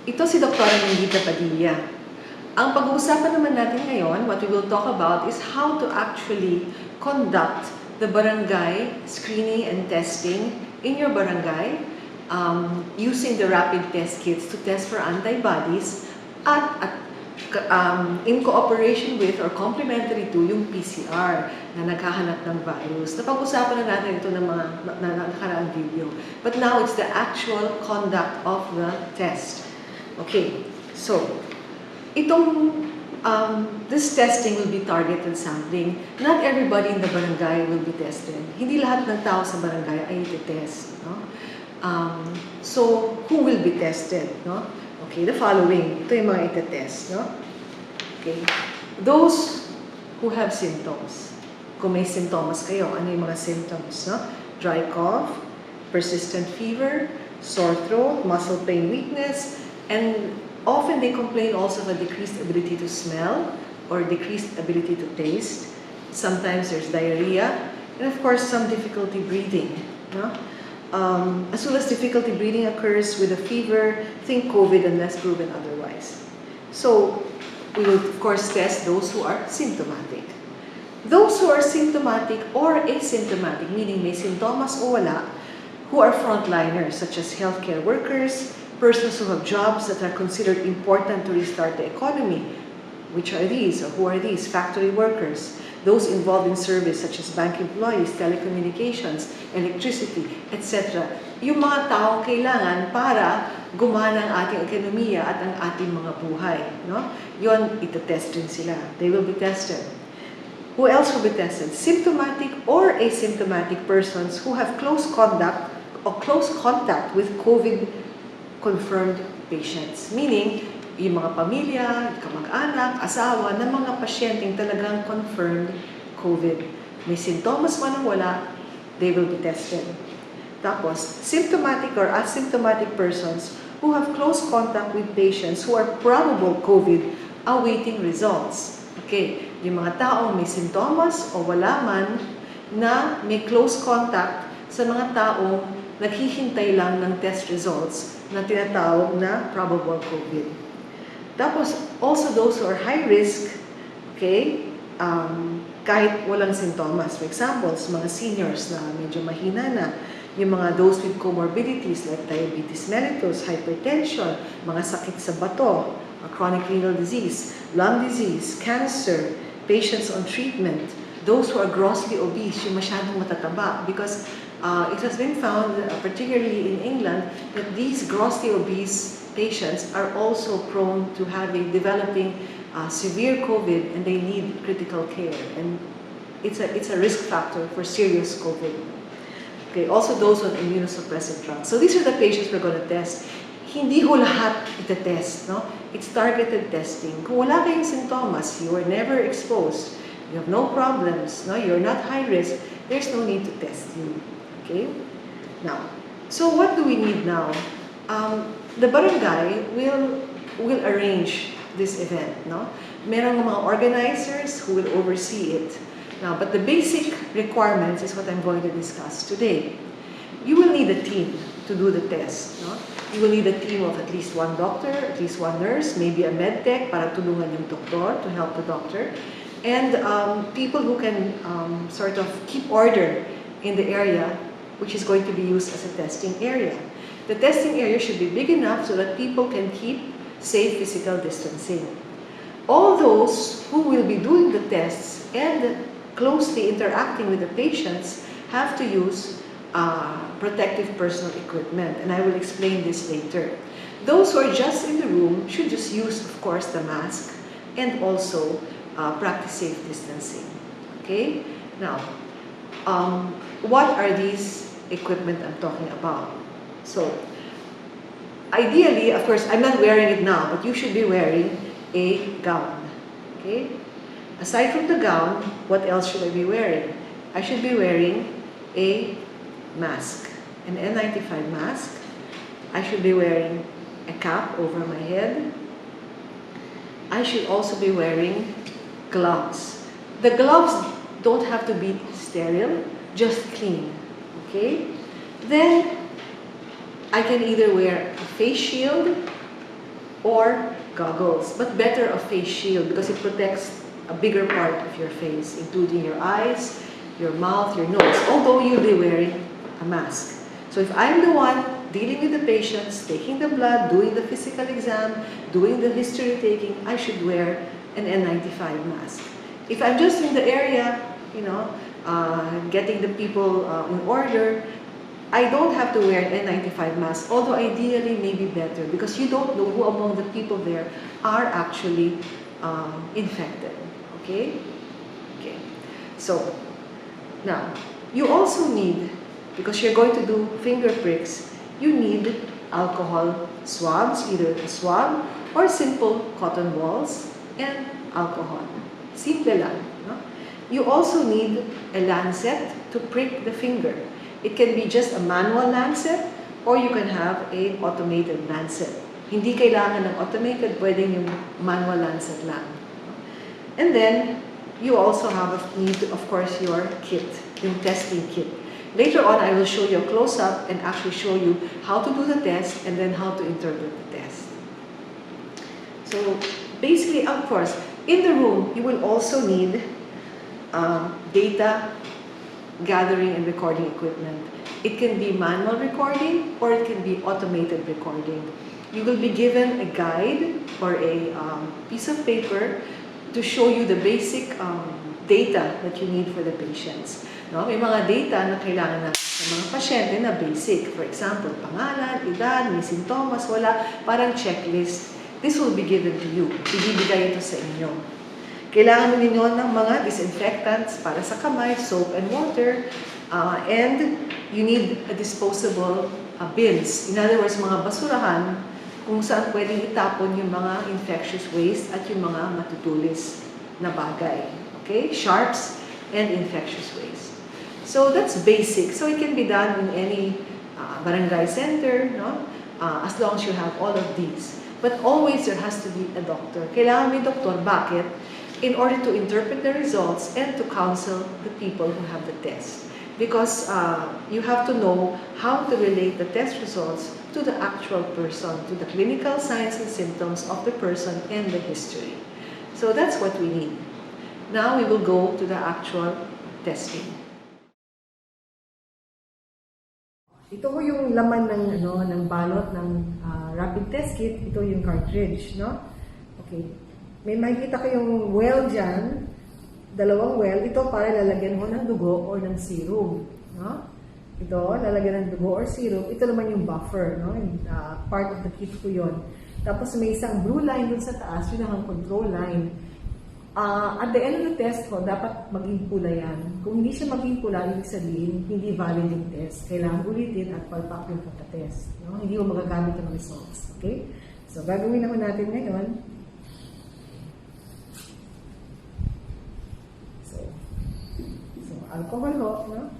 Ito si Dr. Mingita Padilla. Ang pag-uusapan naman natin ngayon, what we will talk about is how to actually conduct the barangay screening and testing in your barangay using the rapid test kits to test for antibodies at in cooperation with or complementary to yung PCR na naghahanap ng virus. Napag-usapan na natin ito ng mga nakaraang video. But now it's the actual conduct of the test. Okay, so this testing will be targeted sampling. Not everybody in the barangay will be tested. Hindi lahat ng tao sa barangay ay iti-test. No? So, who will be tested? No? Okay, the following. Ito yung mga iti-test. No? Okay. Those who have symptoms. Kung may symptoms kayo, ano yung mga symptoms? No? Dry cough, persistent fever, sore throat, muscle pain, weakness, and often they complain also of a decreased ability to smell or decreased ability to taste. Sometimes there's diarrhea, and of course some difficulty breathing. No? As soon as difficulty breathing occurs with a fever, think COVID unless proven otherwise. So we will of course test those who are symptomatic. Those who are symptomatic or asymptomatic, meaning may sintomas o wala, who are frontliners such as healthcare workers, persons who have jobs that are considered important to restart the economy. Which are these, or who are these? Factory workers, those involved in service such as bank employees, telecommunications, electricity, etc. Yung mga taong kailangan para gumana ang ating ekonomiya at ang ating mga buhay. No? Yon, itetest rin sila. They will be tested. Who else will be tested? Symptomatic or asymptomatic persons who have close contact with COVID-confirmed patients. Meaning, yung mga pamilya, kamag-anak, asawa, ng mga pasyenteng talagang confirmed COVID. May sintomas man o wala, they will be tested. Tapos, symptomatic or asymptomatic persons who have close contact with patients who are probable COVID awaiting results. Okay, yung mga taong may sintomas o wala man na may close contact sa mga taong naghihintay lang ng test results na tinatawag na probable COVID. Tapos, also those who are high risk, okay, kahit walang sintomas. For example, sa mga seniors na medyo mahina na, yung mga those with comorbidities like diabetes mellitus, hypertension, mga sakit sa bato, chronic renal disease, lung disease, cancer, patients on treatment, those who are grossly obese, yung masyadong matataba, because it has been found, particularly in England, that these grossly obese patients are also prone to developing severe COVID, and they need critical care. And it's a risk factor for serious COVID. Okay, also those on immunosuppressive drugs. So these are the patients we're going to test. Hindi ho lahat ita-test, no? It's targeted testing. Kung wala kayong sintomas, you were never exposed, you have no problems, no? You're not high risk, there's no need to test you. Okay? Now, so what do we need now? The barangay will arrange this event, no? Merong mga organizers who will oversee it. Now, but the basic requirements is what I'm going to discuss today. You will need a team to do the test, no? You will need a team of at least one doctor, at least one nurse, maybe a med tech para tulungan yung doktor, to help the doctor, and people who can sort of keep order in the area which is going to be used as a testing area. The testing area should be big enough so that people can keep safe physical distancing. All those who will be doing the tests and closely interacting with the patients have to use protective personal equipment, and I will explain this later. Those who are just in the room should just use, of course, the mask and also practice safe distancing. Okay? Now, what are these equipment I'm talking about? So, ideally, of course, I'm not wearing it now, but you should be wearing a gown. Okay? Aside from the gown, what else should I be wearing? I should be wearing a mask, an N95 mask. I should be wearing a cap over my head. I should also be wearing gloves. The gloves don't have to be sterile, just clean. Okay? Then I can either wear a face shield or goggles. But better a face shield because it protects a bigger part of your face, including your eyes, your mouth, your nose, although you'll be wearing a mask. So if I'm the one dealing with the patients, taking the blood, doing the physical exam, doing the history taking, I should wear an N95 mask. If I'm just in the area, getting the people in order, I don't have to wear an N95 mask, although ideally maybe better because you don't know who among the people there are actually infected. Okay? Okay. So, now, you also need, because you're going to do finger pricks, you need alcohol swabs, either a swab or simple cotton balls and alcohol. Simple lang. No? You also need a lancet to prick the finger. It can be just a manual lancet or you can have an automated lancet. Hindi kailangan ng automated, pwedeng yung manual lancet lang. And then, you also need, of course, your kit, yung testing kit. Later on, I will show you a close-up and actually show you how to do the test and then how to interpret the test. So, basically, of course, in the room, you will also need data gathering and recording equipment. It can be manual recording or it can be automated recording. You will be given a guide or a piece of paper to show you the basic data that you need for the patients. No? May mga data na kailangan natin sa mga pasyente na basic. For example, pangalan, edad, may sintomas, wala, parang checklist. This will be given to you. Ibibigay ito sa inyo. Kailangan ninyo ng mga disinfectants para sa kamay, soap and water, and you need a disposable bins. In other words, mga basurahan kung saan pwedeng itapon yung mga infectious waste at yung mga matutulis na bagay. Okay? Sharps and infectious waste. So that's basic. So it can be done in any barangay center, no? As long as you have all of these. But always there has to be a doctor. Kailangan may doktor. Bakit? In order to interpret the results and to counsel the people who have the test. Because you have to know how to relate the test results to the actual person, to the clinical signs and symptoms of the person and the history. So that's what we need. Now we will go to the actual testing. Ito po yung laman ng balot ng rapid test kit. Ito yung cartridge, no? Okay. May makikita kayong well dyan, dalawang well. Ito para lalagyan mo ng dugo or ng serum, no? Ito, lalagyan ng dugo or serum. Ito naman yung buffer, no? Part of the kit ko yun. Tapos may isang blue line dun sa taas, yun ang control line. At the end of the test ko, dapat maging pula yan. Kung hindi siya maging pula, ibig sabihin, hindi valid yung test. Kailangan ulitin at palpak yung pagka-test. No? Hindi mo magagamit ang results. Okay? So, gagawin naman natin ngayon. So alcohol ho, no?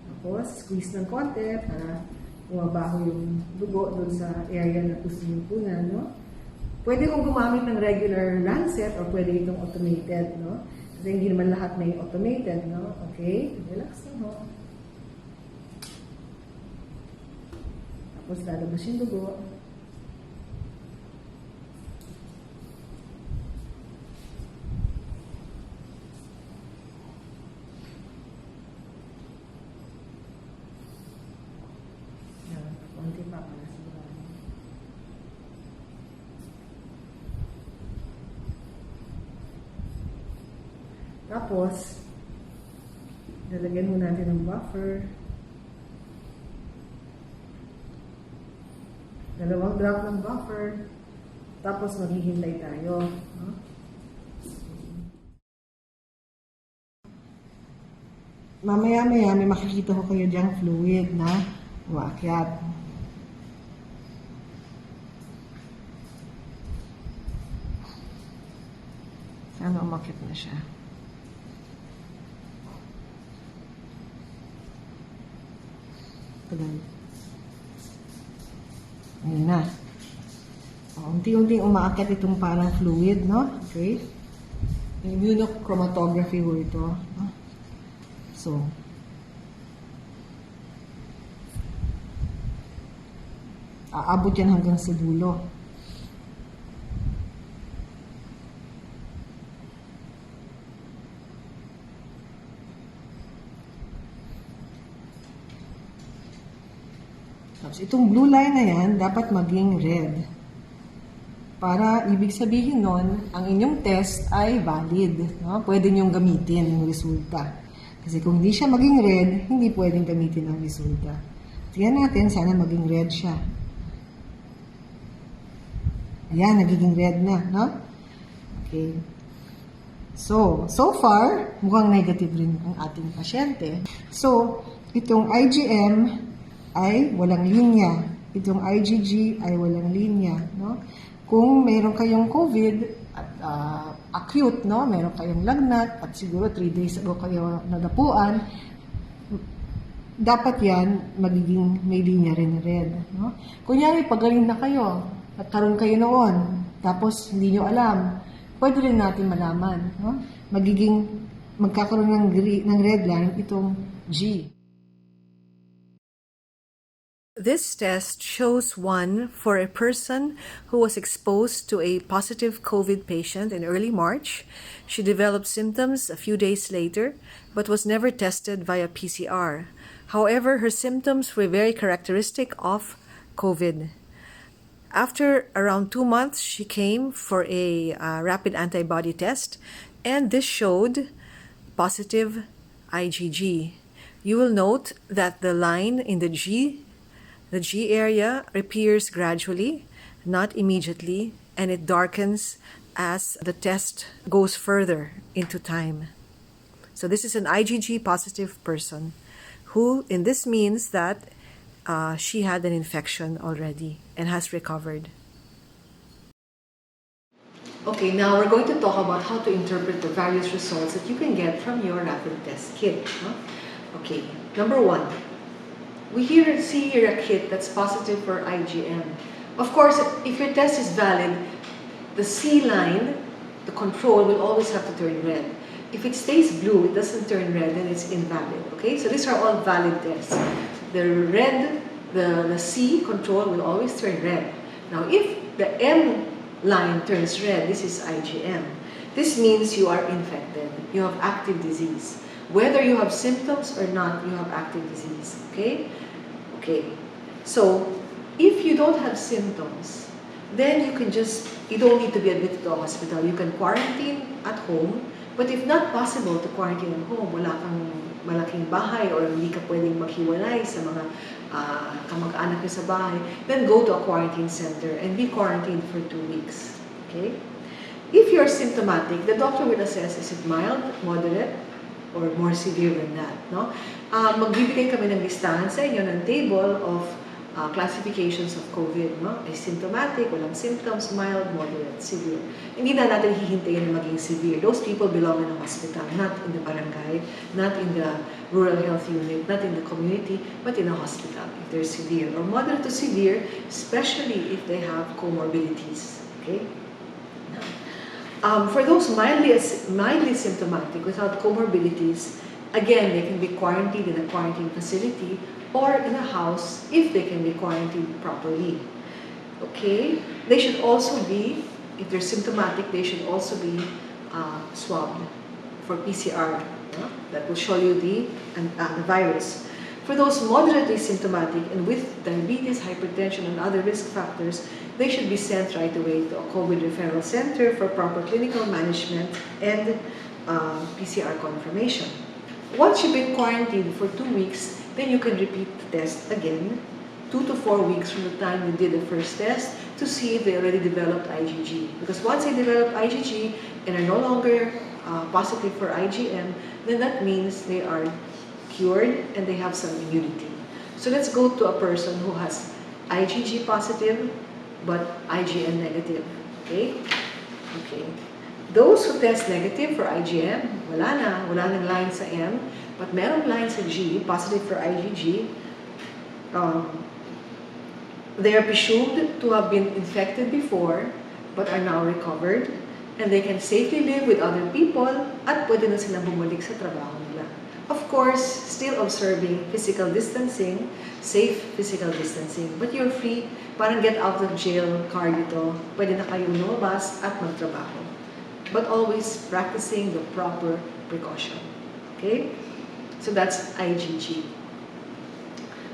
Tapos, squeeze ng konti para bumabaho yung dugo doon sa area na gusto yung punan, no? Pwede kong gumamit ng regular lancet o pwede itong automated, no? Kasi hindi naman lahat may automated, no? Okay? Relax na ho. Tapos lalabas yung dugo. Konti pa para sigurado. Tapos, lalagyan mo natin ng buffer. Dalawang drop ng buffer. Tapos, maghihintay tayo. No? Mamaya-maya, may makikita ko kayo diyang fluid na umakyat. Sana umakyat na siya. Tagal. Ayun na. Unti-unting umaakyat itong parang fluid, no? Okay. Immunochromatography ho ito. So, aabot yan hanggang sa dulo. Tapos itong blue line na yan, dapat maging red. Para ibig sabihin nun, ang inyong test ay valid. No? Pwede niyong gamitin yung resulta. Kasi kung hindi siya maging red, hindi pwedeng gamitin ang resulta. Tingnan natin, sana maging red siya. Ayan, nagiging red na. No? Okay. So far, mukhang negative rin ang ating pasyente. So, itong IgM ay walang linya. Itong IgG ay walang linya, no? Kung meron kayong COVID at acute, no? Meron kayong lagnat at siguro 3 days ago kayo nadapuan, dapat yan magiging may linya rin red, no? Kunyari, pagaling na kayo at karoon kayo noon, tapos hindi nyo alam, pwede rin natin malaman, no? Magkakaroon ng red line itong G. This test shows one for a person who was exposed to a positive COVID patient in early March. She developed symptoms a few days later, but was never tested via PCR. However, her symptoms were very characteristic of COVID. After around 2 months, she came for a rapid antibody test, and this showed positive IgG. You will note that the line in the G area appears gradually, not immediately, and it darkens as the test goes further into time. So this is an IgG positive person who, in this means that she had an infection already and has recovered. Okay, now we're going to talk about how to interpret the various results that you can get from your rapid test kit. Okay, number 1. We see here a kit that's positive for IgM. Of course, if your test is valid, the C line, the control, will always have to turn red. If it stays blue, it doesn't turn red, then it's invalid. Okay, so these are all valid tests. The red, the C control will always turn red. Now, if the M line turns red, this is IgM. This means you are infected. You have active disease. Whether you have symptoms or not, you have active disease. Okay? Okay. So, if you don't have symptoms, then you don't need to be admitted to a hospital. You can quarantine at home. But if not possible to quarantine at home, wala kang malaking bahay or hindi ka pwedeng maghiwalay sa mga kamag-anak nyo sa bahay, then go to a quarantine center and be quarantined for 2 weeks. Okay? If you're symptomatic, the doctor will assess, is it mild, moderate, or more severe than that, no? Magbibigay kami ng listahan sa inyo ng table of classifications of COVID, no? Asymptomatic, walang symptoms, mild, moderate, severe. Hindi na natin hihintayin na maging severe. Those people belong in a hospital, not in the barangay, not in the rural health unit, not in the community, but in a hospital if they're severe. Or moderate to severe, especially if they have comorbidities, okay? For those mildly symptomatic without comorbidities, again, they can be quarantined in a quarantine facility or in a house if they can be quarantined properly. Okay? They should also be, if they're symptomatic, they should also be swabbed for PCR. That will show you the virus. For those moderately symptomatic and with diabetes, hypertension, and other risk factors, they should be sent right away to a COVID referral center for proper clinical management and PCR confirmation. Once you've been quarantined for 2 weeks, then you can repeat the test again, 2 to 4 weeks from the time you did the first test to see if they already developed IgG. Because once they develop IgG and are no longer positive for IgM, then that means they are cured and they have some immunity. So let's go to a person who has IgG positive but IgM negative. Okay? Okay. Those who test negative for IgM, wala nang line sa M, but meron line sa G, positive for IgG, they are presumed to have been infected before but are now recovered. and they can safely live with other people at pwede na silang bumalik sa trabaho nila. Of course, still observing physical distancing, safe physical distancing, but you're free, parang get out of jail card ito, pwede na kayong lumabas at magtrabaho. But always practicing the proper precaution. Okay? So that's IgG.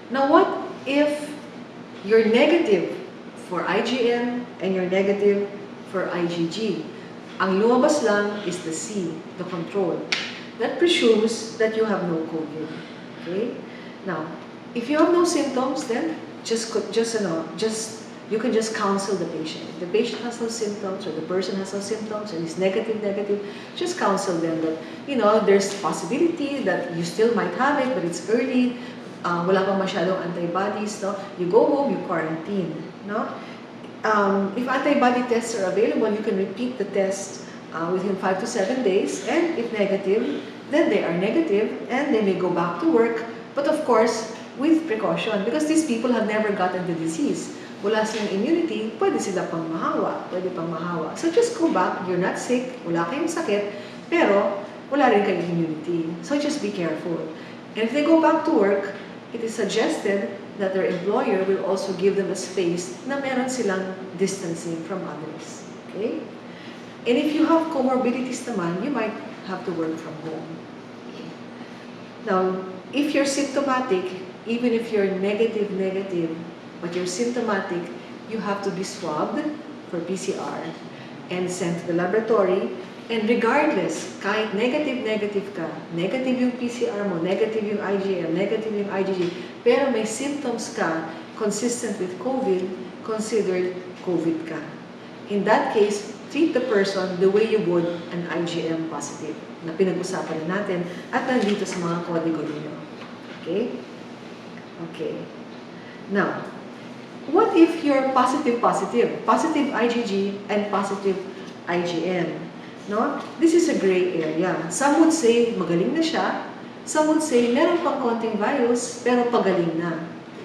Now what if you're negative for IgM and you're negative for IgG? Ang lumabas lang is the C, the control. That presumes that you have no COVID. Okay? Now, if you have no symptoms, then you can just counsel the patient. If the patient has no symptoms or the person has no symptoms and is negative, just counsel them that, there's possibility that you still might have it, but it's early, wala pang masyadong antibodies, no? You go home, you quarantine, no? If antibody tests are available, you can repeat the test within 5 to 7 days, and if negative, then they are negative and they may go back to work, but of course, with precaution, because these people have never gotten the disease. Wala silang immunity, pwede sila pang mahawa. So just go back, you're not sick, wala kayong sakit, pero wala rin kayong immunity. So just be careful. And if they go back to work, it is suggested that their employer will also give them a space na meron silang distancing from others. Okay? And if you have comorbidities naman, you might have to work from home. Okay. Now, if you're symptomatic, even if you're negative, but you're symptomatic, you have to be swabbed for PCR and sent to the laboratory. And regardless, kahit negative ka, negative yung PCR mo, negative yung IgM, negative yung IgG, pero may symptoms ka consistent with COVID, considered COVID ka. In that case, treat the person the way you would an IgM positive na pinag-usapan na natin at nandito sa mga kodigo ninyo. Okay? Okay. Now, what if you're positive IgG and positive IgM? No? This is a gray area. Some would say magaling na siya. Some would say meron pang konting virus pero pagaling na,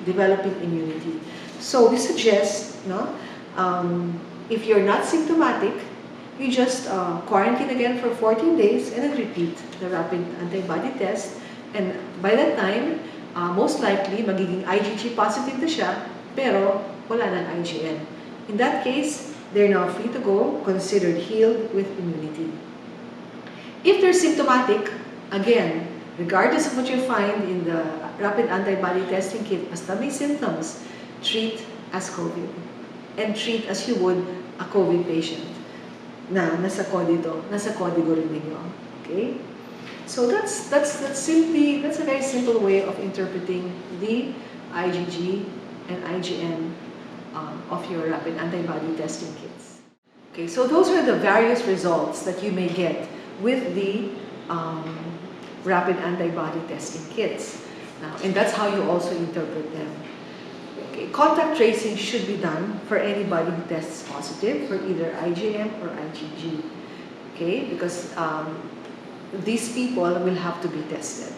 developing immunity. So we suggest, if you're not symptomatic, you just quarantine again for 14 days and then repeat the rapid antibody test. And by that time, most likely magiging IgG positive na siya, pero wala ng IgM. In that case, they're now free to go, considered healed with immunity. If they're symptomatic, again, regardless of what you find in the rapid antibody testing kit, basta may symptoms, treat as COVID. And treat as you would a COVID patient na nasa kodigo rin ninyo. Okay? So that's a very simple way of interpreting the IgG and IgM of your rapid antibody testing kits. Okay, so those are the various results that you may get with the rapid antibody testing kits. Now, and that's how you also interpret them. Okay, contact tracing should be done for anybody who tests positive for either IgM or IgG. Okay, because these people will have to be tested.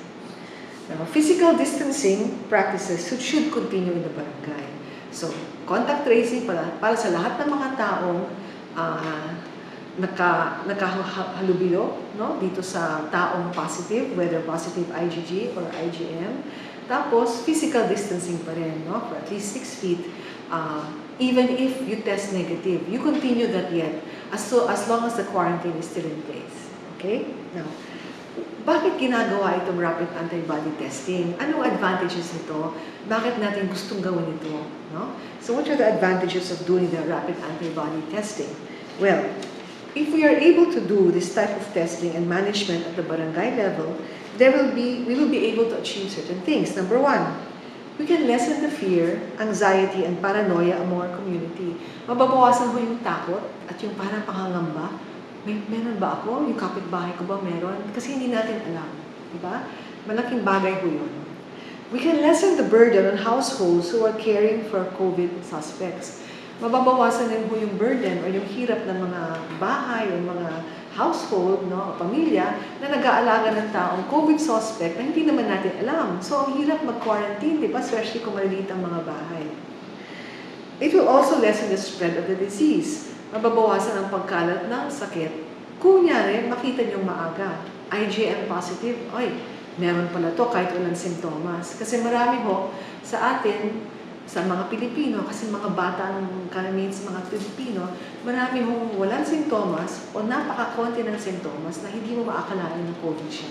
Now, physical distancing practices should continue in the barangay. So, contact tracing para sa lahat ng mga taong nakahalubilo, dito sa taong positive, whether positive IgG or IgM. Tapos, physical distancing pa rin, for at least 6 feet. Even if you test negative, you continue that yet, as long as the quarantine is still in place. Okay? Now, bakit ginagawa itong rapid antibody testing? Anong advantages nito? Bakit natin gustong gawin ito? So what are the advantages of doing the rapid antibody testing? Well, if we are able to do this type of testing and management at the barangay level, we will be able to achieve certain things. Number one, we can lessen the fear, anxiety, and paranoia among our community. Mababawasan mo yung takot at yung parang pangangamba. Meron ba ako? Yung kapitbahay ko ba meron? Kasi hindi natin alam. Diba? Malaking bagay ko yun. We can lessen the burden on households who are caring for COVID suspects. Mababawasan din po yung burden o yung hirap ng mga bahay o mga household, o pamilya na nag-aalaga ng taong COVID suspect na hindi naman natin alam. So, ang hirap mag-quarantine, diba? Especially kung maliliit ang mga bahay. It will also lessen the spread of the disease. mababawasan ang pagkalat ng sakit. Kung nyari, makita nyo maaga. IgM positive, oy, meron pala to kahit walang simptomas. Kasi marami ho sa atin, sa mga Pilipino, kasi mga bata ang karamihan sa mga Pilipino, marami hong walang simptomas o napakakonti ng simptomas na hindi mo maakalain na COVID siya.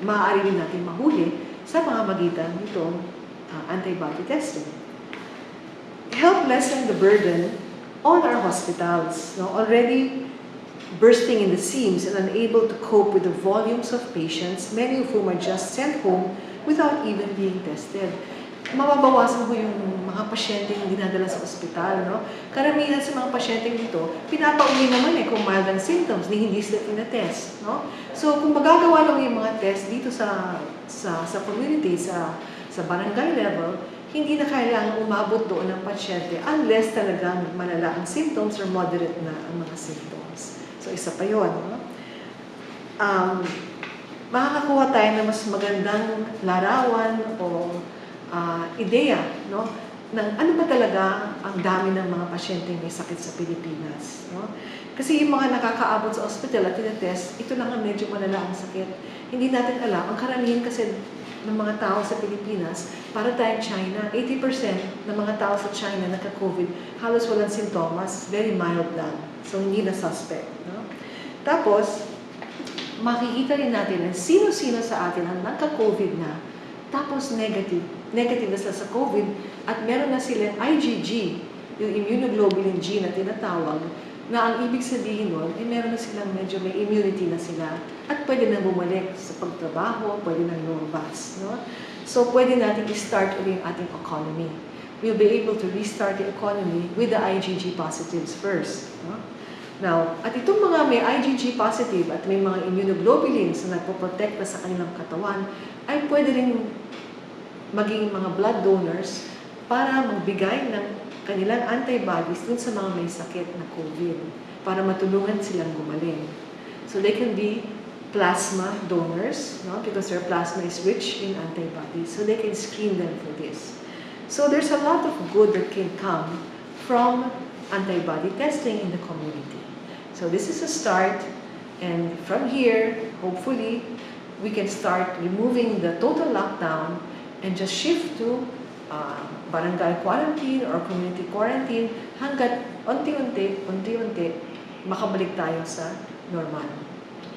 Maaari rin natin mahuli sa pamamagitan nitong antibody testing. Help lessen the burden on our hospitals. No? Already bursting in the seams and unable to cope with the volumes of patients, many of whom are just sent home without even being tested. Mababawasan ko yung mga pasyenteng dinadala sa ospital, no? Karamihan sa mga pasyenteng dito, pinapauwi naman kung mild ang symptoms, hindi sila tinatest, no? So, kung magagawa lang yung mga test dito sa community, sa barangay level, hindi na kailangan umabot doon ng pasyente unless talagang malala ang symptoms or moderate na ang mga symptoms. So, isa pa yun, no? Makakakuha tayo ng mas magandang larawan o ideya, no? Ng ano ba talaga ang dami ng mga pasyenteng may sakit sa Pilipinas, no? Kasi yung mga nakakaabot sa ospital at tinatest, ito lang ang medyo malala ang sakit. Hindi natin alam, ang karamihan kasi ng mga tao sa Pilipinas, para tayong China, 80% ng mga tao sa China nagka-COVID, halos walang sintomas, very mild lang. So, hindi na suspect, no? Tapos, makikita rin natin ang sino-sino sa atin ang nagka-COVID na, tapos negative na sila sa COVID at meron na silang IgG, yung immunoglobulin G na tinatawag, na ang ibig sabihin nun, meron na silang medyo may immunity na sila at pwede na bumalik sa pagtrabaho, pwede na lumabas, no? So, pwede natin i-start ulit ang ating economy. We'll be able to restart the economy with the IgG positives first, no? Now, at itong mga may IgG positive at may mga immunoglobulins na nagpoprotekta sa kanilang katawan, ay pwede rin maging mga blood donors para magbigay ng kanilang antibodies dun sa mga may sakit na COVID para matulungan silang gumaling. So they can be plasma donors, no? Because their plasma is rich in antibodies. So they can screen them for this. So there's a lot of good that can come from antibody testing in the community. So this is a start, and from here, hopefully, we can start removing the total lockdown and just shift to barangay quarantine or community quarantine hanggat unti-unti makabalik tayo sa normal.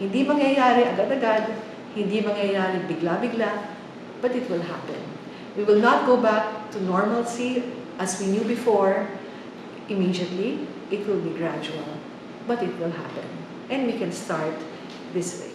Hindi mangyayari agad-agad, hindi mangyayari bigla-bigla, but it will happen. We will not go back to normalcy as we knew before immediately. It will be gradual, but it will happen. And we can start this way.